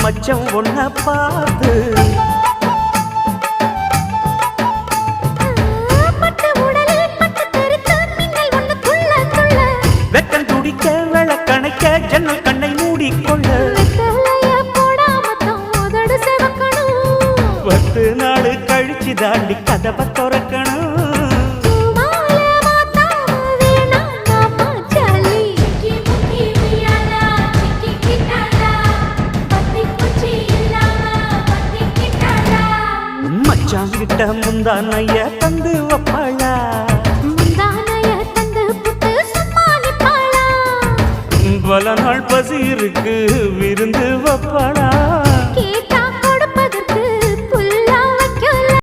மச்சம் ஒன்ன பார்த்து வெக்கம் துடிக்க விளக்கணைக்க ஜன்னல் கண்ணை மூடிக்கொள்ள 10 நாள் கழிச்சு தாண்டி கதவை திறக்கணும். மச்சாங்கிட்ட முந்தானைய தந்து வப்பாளா, பல நாள் பசி இருக்கு விருந்து வப்பாளா.